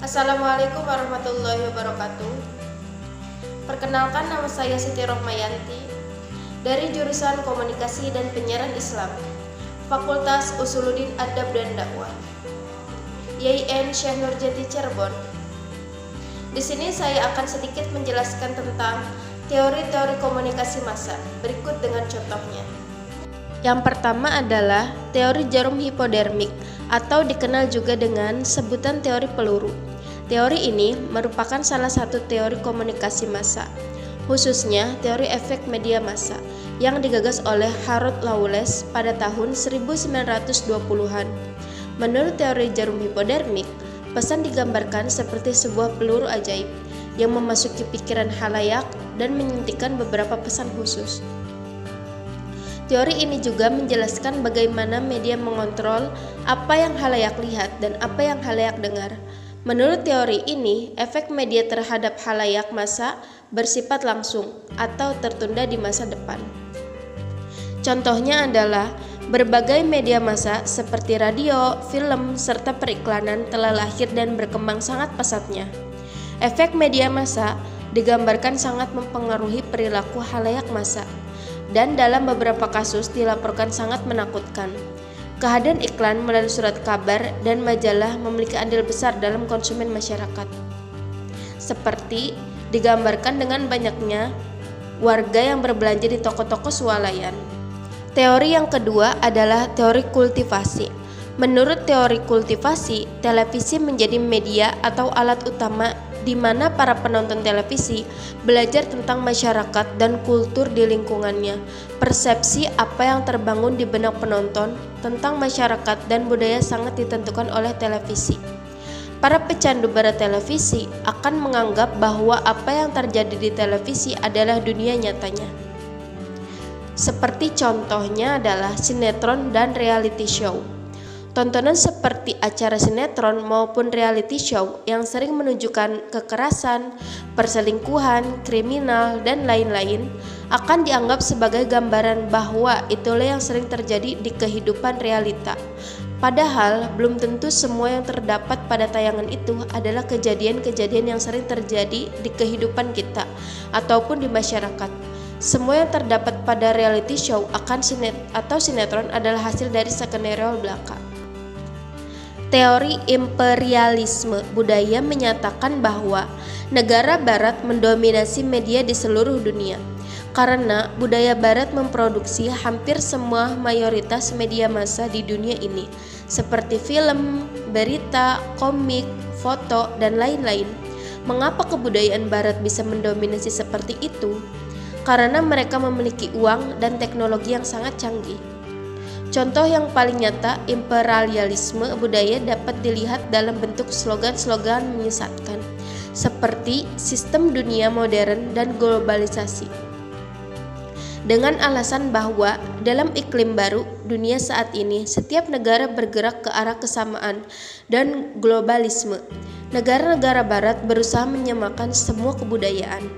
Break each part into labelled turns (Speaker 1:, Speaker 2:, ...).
Speaker 1: Assalamualaikum warahmatullahi wabarakatuh. Perkenalkan, nama saya Siti Rohmayanti dari jurusan Komunikasi dan Penyiaran Islam, Fakultas Usuluddin Adab dan Dakwah, YIN Syekh Nurjati Cirebon. Di sini saya akan sedikit menjelaskan tentang teori-teori komunikasi massa. Berikut dengan contohnya. Yang pertama adalah teori jarum hipodermik atau dikenal juga dengan sebutan teori peluru. Teori ini merupakan salah satu teori komunikasi massa, khususnya teori efek media massa yang digagas oleh Harold Lawless pada tahun 1920-an. Menurut teori jarum hipodermik, pesan digambarkan seperti sebuah peluru ajaib yang memasuki pikiran khalayak dan menyuntikkan beberapa pesan khusus. Teori ini juga menjelaskan bagaimana media mengontrol apa yang khalayak lihat dan apa yang khalayak dengar. Menurut teori ini, efek media terhadap khalayak massa bersifat langsung atau tertunda di masa depan. Contohnya adalah berbagai media massa seperti radio, film, serta periklanan telah lahir dan berkembang sangat pesatnya. Efek media massa digambarkan sangat mempengaruhi perilaku khalayak massa, dan dalam beberapa kasus dilaporkan sangat menakutkan. Kehadiran iklan melalui surat kabar dan majalah memiliki andil besar dalam konsumen masyarakat. Seperti digambarkan dengan banyaknya warga yang berbelanja di toko-toko swalayan. Teori yang kedua adalah teori kultivasi. Menurut teori kultivasi, televisi menjadi media atau alat utama di mana para penonton televisi belajar tentang masyarakat dan kultur di lingkungannya. Persepsi apa yang terbangun di benak penonton tentang masyarakat dan budaya sangat ditentukan oleh televisi. Para pecandu barat televisi akan menganggap bahwa apa yang terjadi di televisi adalah dunia nyatanya. Seperti contohnya adalah sinetron dan reality show. Tontonan seperti acara sinetron maupun reality show yang sering menunjukkan kekerasan, perselingkuhan, kriminal, dan lain-lain akan dianggap sebagai gambaran bahwa itulah yang sering terjadi di kehidupan realita. Padahal belum tentu semua yang terdapat pada tayangan itu adalah kejadian-kejadian yang sering terjadi di kehidupan kita ataupun di masyarakat. Semua yang terdapat pada reality show akan sinetron adalah hasil dari skenario belaka. Teori imperialisme budaya menyatakan bahwa negara barat mendominasi media di seluruh dunia karena budaya barat memproduksi hampir semua mayoritas media massa di dunia ini, seperti film, berita, komik, foto, dan lain-lain. Mengapa kebudayaan barat bisa mendominasi seperti itu? Karena mereka memiliki uang dan teknologi yang sangat canggih. Contoh yang paling nyata imperialisme budaya dapat dilihat dalam bentuk slogan-slogan menyesatkan, seperti sistem dunia modern dan globalisasi. Dengan alasan bahwa dalam iklim baru dunia saat ini, setiap negara bergerak ke arah kesamaan dan globalisme. Negara-negara barat berusaha menyamakan semua kebudayaan.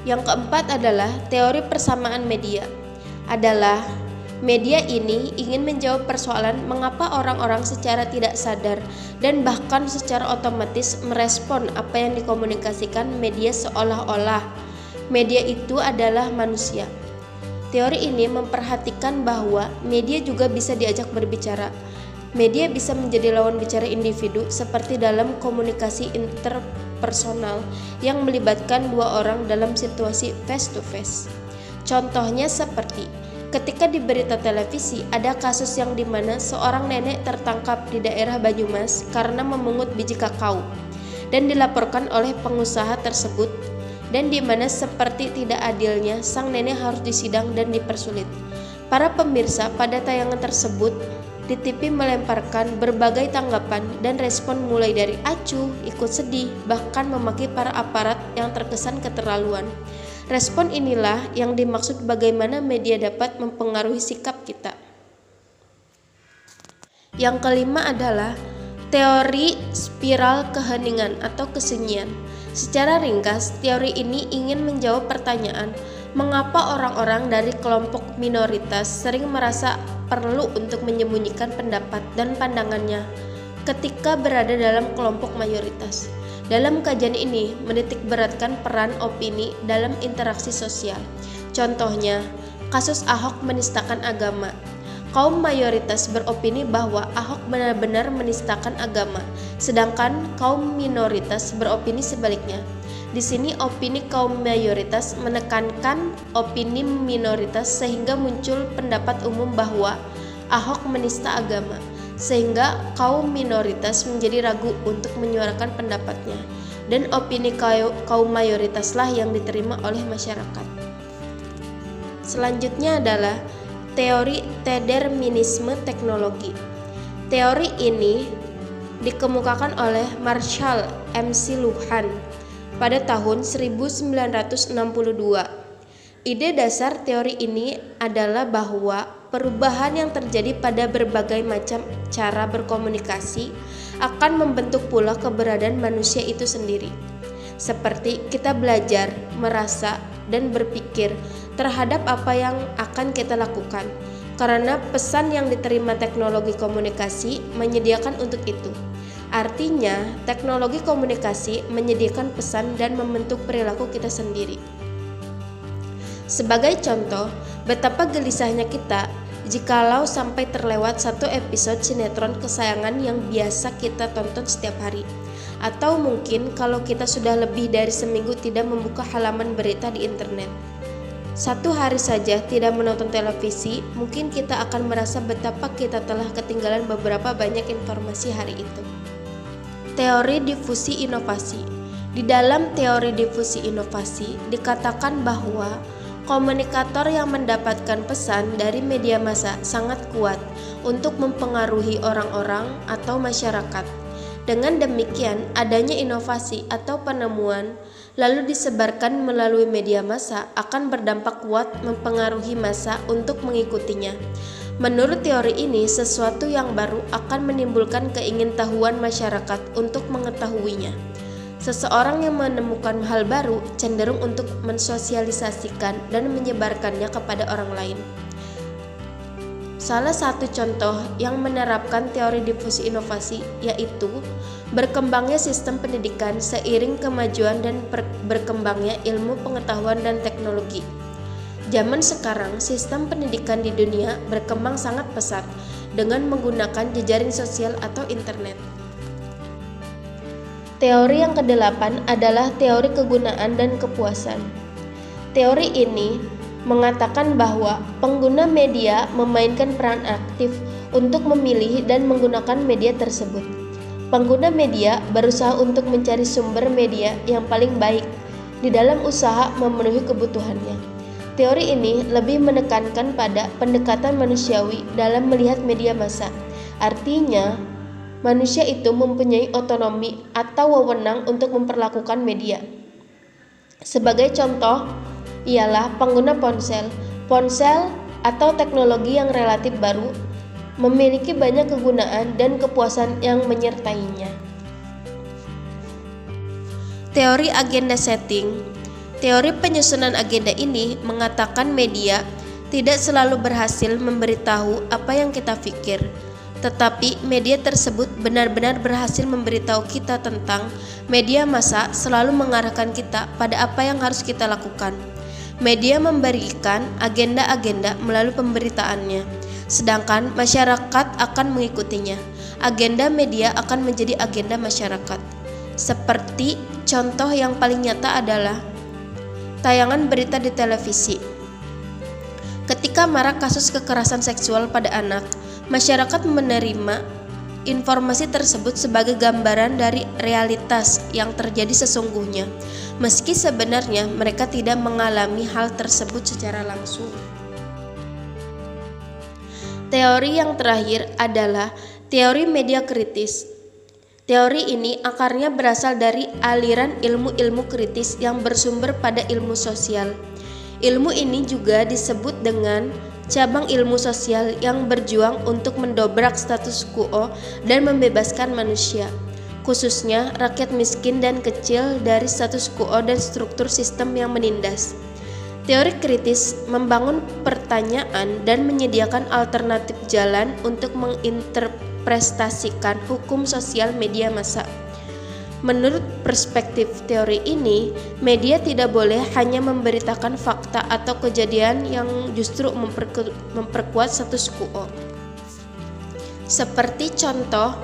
Speaker 1: Yang keempat adalah teori persamaan media. Media ini ingin menjawab persoalan mengapa orang-orang secara tidak sadar dan bahkan secara otomatis merespon apa yang dikomunikasikan media seolah-olah media itu adalah manusia. Teori ini memperhatikan bahwa media juga bisa diajak berbicara. Media bisa menjadi lawan bicara individu seperti dalam komunikasi interpersonal yang melibatkan dua orang dalam situasi face to face. Contohnya seperti ketika di berita televisi ada kasus yang dimana seorang nenek tertangkap di daerah Banyumas karena memungut biji kakao dan dilaporkan oleh pengusaha tersebut, dan dimana seperti tidak adilnya sang nenek harus disidang dan dipersulit. Para pemirsa pada tayangan tersebut di TV melemparkan berbagai tanggapan dan respon mulai dari acuh, ikut sedih, bahkan memaki para aparat yang terkesan keterlaluan. Respon inilah yang dimaksud bagaimana media dapat mempengaruhi sikap kita. Yang kelima adalah teori spiral keheningan atau kesunyian. Secara ringkas, teori ini ingin menjawab pertanyaan, mengapa orang-orang dari kelompok minoritas sering merasa perlu untuk menyembunyikan pendapat dan pandangannya ketika berada dalam kelompok mayoritas. Dalam kajian ini menitikberatkan peran opini dalam interaksi sosial. Contohnya, kasus Ahok menistakan agama. Kaum mayoritas beropini bahwa Ahok benar-benar menistakan agama, sedangkan kaum minoritas beropini sebaliknya. Di sini opini kaum mayoritas menekankan opini minoritas sehingga muncul pendapat umum bahwa Ahok menista agama, sehingga kaum minoritas menjadi ragu untuk menyuarakan pendapatnya, dan opini kaum mayoritaslah yang diterima oleh masyarakat. Selanjutnya adalah teori determinisme teknologi. Teori ini dikemukakan oleh Marshall McLuhan pada tahun 1962. Ide dasar teori ini adalah bahwa perubahan yang terjadi pada berbagai macam cara berkomunikasi akan membentuk pula keberadaan manusia itu sendiri. Seperti kita belajar, merasa, dan berpikir terhadap apa yang akan kita lakukan, karena pesan yang diterima teknologi komunikasi menyediakan untuk itu. Artinya, teknologi komunikasi menyediakan pesan dan membentuk perilaku kita sendiri. Sebagai contoh, betapa gelisahnya kita jikalau sampai terlewat satu episode sinetron kesayangan yang biasa kita tonton setiap hari. Atau mungkin kalau kita sudah lebih dari seminggu tidak membuka halaman berita di internet. Satu hari saja tidak menonton televisi, mungkin kita akan merasa betapa kita telah ketinggalan beberapa banyak informasi hari itu. Teori difusi inovasi. Di dalam teori difusi inovasi dikatakan bahwa komunikator yang mendapatkan pesan dari media massa sangat kuat untuk mempengaruhi orang-orang atau masyarakat. Dengan demikian, adanya inovasi atau penemuan lalu disebarkan melalui media massa akan berdampak kuat mempengaruhi massa untuk mengikutinya. Menurut teori ini, sesuatu yang baru akan menimbulkan keingintahuan masyarakat untuk mengetahuinya. Seseorang yang menemukan hal baru cenderung untuk mensosialisasikan dan menyebarkannya kepada orang lain. Salah satu contoh yang menerapkan teori difusi inovasi yaitu berkembangnya sistem pendidikan seiring kemajuan dan berkembangnya ilmu pengetahuan dan teknologi. Zaman sekarang, sistem pendidikan di dunia berkembang sangat pesat dengan menggunakan jejaring sosial atau internet. Teori yang kedelapan adalah teori kegunaan dan kepuasan. Teori ini mengatakan bahwa pengguna media memainkan peran aktif untuk memilih dan menggunakan media tersebut. Pengguna media berusaha untuk mencari sumber media yang paling baik di dalam usaha memenuhi kebutuhannya. Teori ini lebih menekankan pada pendekatan manusiawi dalam melihat media massa. Artinya, manusia itu mempunyai otonomi atau wewenang untuk memperlakukan media. Sebagai contoh, ialah pengguna ponsel. Ponsel atau teknologi yang relatif baru memiliki banyak kegunaan dan kepuasan yang menyertainya. Teori agenda setting. Teori penyusunan agenda ini mengatakan media tidak selalu berhasil memberitahu apa yang kita pikir, tetapi media tersebut benar-benar berhasil memberitahu kita tentang media massa selalu mengarahkan kita pada apa yang harus kita lakukan. Media memberikan agenda-agenda melalui pemberitaannya, sedangkan masyarakat akan mengikutinya. Agenda media akan menjadi agenda masyarakat. Seperti contoh yang paling nyata adalah tayangan berita di televisi. Ketika marak kasus kekerasan seksual pada anak, masyarakat menerima informasi tersebut sebagai gambaran dari realitas yang terjadi sesungguhnya, meski sebenarnya mereka tidak mengalami hal tersebut secara langsung. Teori yang terakhir adalah teori media kritis. Teori ini akarnya berasal dari aliran ilmu-ilmu kritis yang bersumber pada ilmu sosial. Ilmu ini juga disebut dengan cabang ilmu sosial yang berjuang untuk mendobrak status quo dan membebaskan manusia, khususnya rakyat miskin dan kecil dari status quo dan struktur sistem yang menindas. Teori kritis membangun pertanyaan dan menyediakan alternatif jalan untuk menginterpretasi menginterpretasikan hukum sosial media massa. Menurut perspektif teori ini, media tidak boleh hanya memberitakan fakta atau kejadian yang justru memperkuat status quo. Seperti contoh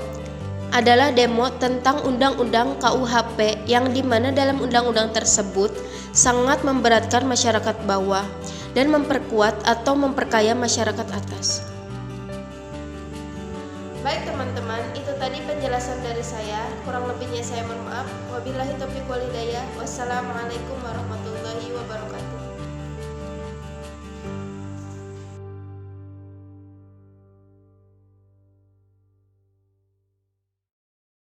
Speaker 1: adalah demo tentang Undang-Undang KUHP yang dimana dalam undang-undang tersebut sangat memberatkan masyarakat bawah dan memperkuat atau memperkaya masyarakat atas. Baik teman-teman, itu tadi penjelasan dari saya. Kurang lebihnya saya mohon maaf. Wabillahi taufiq wal hidayah. Wassalamualaikum warahmatullahi wabarakatuh.